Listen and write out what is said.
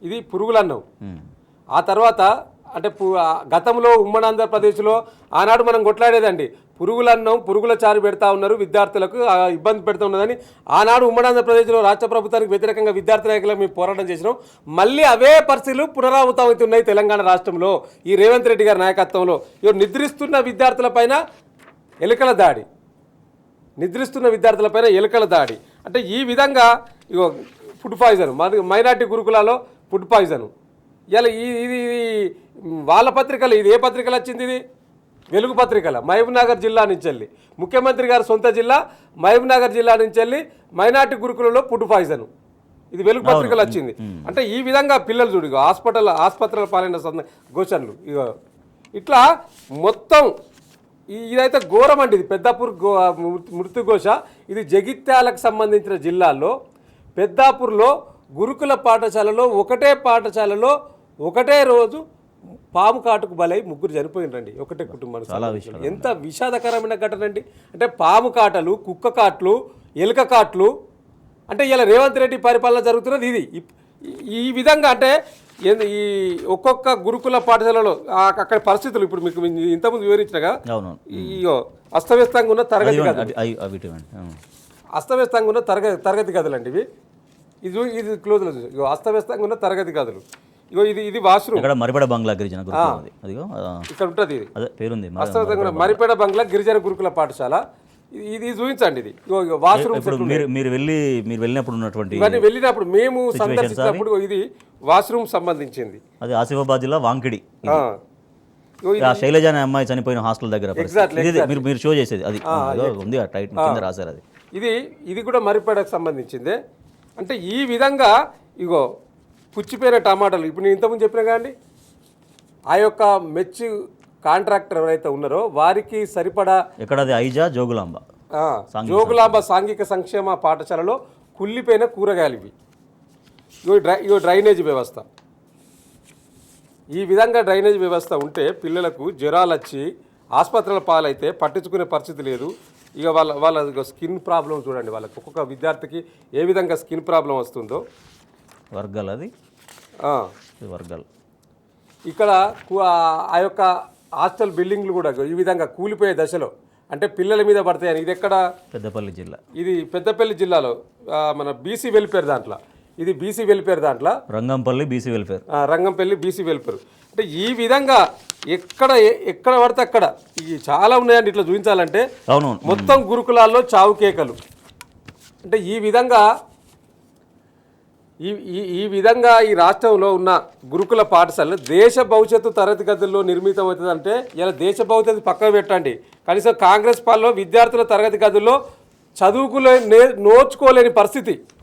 ఇది పురుగులన్నం. ఆ తర్వాత అంటే గతంలో ఉమ్మడి ఆంధ్రప్రదేశ్లో ఆనాడు మనం కొట్లాడేదండి, పురుగులన్నం పురుగుల చారు పెడతా ఉన్నారు విద్యార్థులకు, ఇబ్బంది పెడుతూ ఉన్నదని ఆనాడు ఉమ్మడి ఆంధ్రప్రదేశ్లో రాష్ట్ర ప్రభుత్వానికి వ్యతిరేకంగా విద్యార్థి నాయకులకు మేము పోరాటం చేసినాం. మళ్ళీ అవే పరిస్థితులు పునరావృతమవుతున్నాయి తెలంగాణ రాష్ట్రంలో ఈ రేవంత్ రెడ్డి గారి నాయకత్వంలో. నిద్రిస్తున్న విద్యార్థులపైన ఎలుకల దాడి, నిద్రిస్తున్న విద్యార్థులపైన ఎలుకల దాడి. అంటే ఈ విధంగా ఇగో ఫుడ్ పాయిజన్, మైనార్టీ గురుకులాలో ఫుడ్ పాయిజన్. ఇలా ఇది వాళ్ళ పత్రికలు, ఇది ఏ పత్రికలు వచ్చింది? ఇది వెలుగు పత్రికల, మహబూబ్నగర్ జిల్లా నుంచి వెళ్ళి, ముఖ్యమంత్రి గారి సొంత జిల్లా మహబూబ్నగర్ జిల్లా నుంచి వెళ్ళి మైనార్టీ గురుకులలో ఫుడ్ పాయిజన్, ఇది వెలుగు పత్రికలు వచ్చింది. అంటే ఈ విధంగా పిల్లలు చూడు, ఇగో ఆసుపత్రుల పాలైన ఘోషణలు, ఇగో ఇట్లా మొత్తం ఇదైతే ఘోరం అండి. ఇది పెద్దాపూర్ మృత్యుఘోష. ఇది జగిత్యాలకు సంబంధించిన జిల్లాల్లో పెద్దాపూర్లో గురుకుల పాఠశాలలో ఒకటే పాఠశాలలో ఒకటే రోజు పాము కాటుకు బలై 3 చనిపోయినరండి, ఒకటే కుటుంబానికి. ఎంత విషాదకరమైన ఘటన అండి. అంటే పాము కాటలు, కుక్క కాట్లు, ఎలుక కాట్లు. అంటే ఇలా రేవంత్ రెడ్డి పరిపాలన జరుగుతున్నది ఇది ఈ విధంగా. అంటే ఈ ఒక్కొక్క గురుకుల పాఠశాలలో అక్కడ పరిస్థితులు ఇప్పుడు మీకు ఇంతకుముందు వివరించినగా, అస్తవ్యస్తంగా ఉన్న తరగతి గదులు, అస్తవ్యస్తంగా ఉన్న తరగతి గదులు అండి ఇవి. ఇది క్లోజ్, అస్తవ్యస్తంగా ఉన్న తరగతి గదులు. ఇగో ఇది వాష్రూమ్. మరిపేడ బంగ్లా గిరిజన ఇక్కడ ఉంటుంది, ఇది పేరుంది అస్తవ్యస్తంగా మరిపేడ బంగ్లా గిరిజన గురుకుల పాఠశాల. ఇది చూపించండి. ఇది వాష్రూమ్. మీరు వెళ్ళినప్పుడు ఉన్నటువంటి వెళ్ళినప్పుడు మేము సందర్శించినప్పుడు ఇది వాష్రూమ్ సంబంధించింది. అది ఆసిఫాబాద్ జిల్లా వాంకిడి. శైలజ అనే అమ్మాయి చనిపోయిన హాస్టల్ దగ్గర మీరు షో చేసేది అది ఉంది, టైట్ కింద రాశారు అది. ఇది కూడా మరిపేడకు సంబంధించిందే. అంటే ఈ విధంగా ఇగో పుచ్చిపోయిన టమాటాలు, ఇప్పుడు నేను ఇంతకుముందు చెప్పినా కానీ ఆ యొక్క మెచ్చు కాంట్రాక్టర్ ఎవరైతే ఉన్నారో వారికి సరిపడా ఎక్కడది ఐజా జోగులాంబ సాంఘిక సంక్షేమ పాఠశాలలో కుళ్ళిపోయిన కూరగాయలు ఇవి. ఇగో డ్రైనేజ్ వ్యవస్థ. ఈ విధంగా డ్రైనేజ్ వ్యవస్థ ఉంటే పిల్లలకు జ్వరాలు వచ్చి ఆసుపత్రుల పాలైతే పట్టించుకునే పరిస్థితి లేదు. ఇక వాళ్ళ స్కిన్ ప్రాబ్లం చూడండి, వాళ్ళకి ఒక్కొక్క విద్యార్థికి ఏ విధంగా స్కిన్ ప్రాబ్లం వస్తుందో. వర్గాలు అది వర్గాలు. ఇక్కడ ఆ యొక్క హాస్టల్ బిల్డింగ్లు కూడా ఈ విధంగా కూలిపోయే దశలో, అంటే పిల్లల మీద పడతాయని. ఇది ఎక్కడ? పెద్దపల్లి జిల్లా. ఇది పెద్దపల్లి జిల్లాలో మన బీసీ వెల్ఫేర్ దాంట్లో, ఇది బీసీ వెల్ఫేర్ దాంట్లో Rangampalli BC welfare, Rangampalli BC welfare. అంటే ఈ విధంగా ఎక్కడ పడితే అక్కడ ఇవి చాలా ఉన్నాయండి. ఇట్లా చూపించాలంటే మొత్తం గురుకులాల్లో చావు కేకలు. అంటే ఈ విధంగా ఈ రాష్ట్రంలో ఉన్న గురుకుల పాఠశాలలు దేశ భవిష్యత్తు తరగతి గదుల్లో నిర్మితం అవుతుందంటే ఇలా దేశ భవిష్యత్తు పక్కన పెట్టండి, కనీసం కాంగ్రెస్ పాలనలో విద్యార్థుల తరగతి గదుల్లో చదువుకునే నోచుకోలేని పరిస్థితి.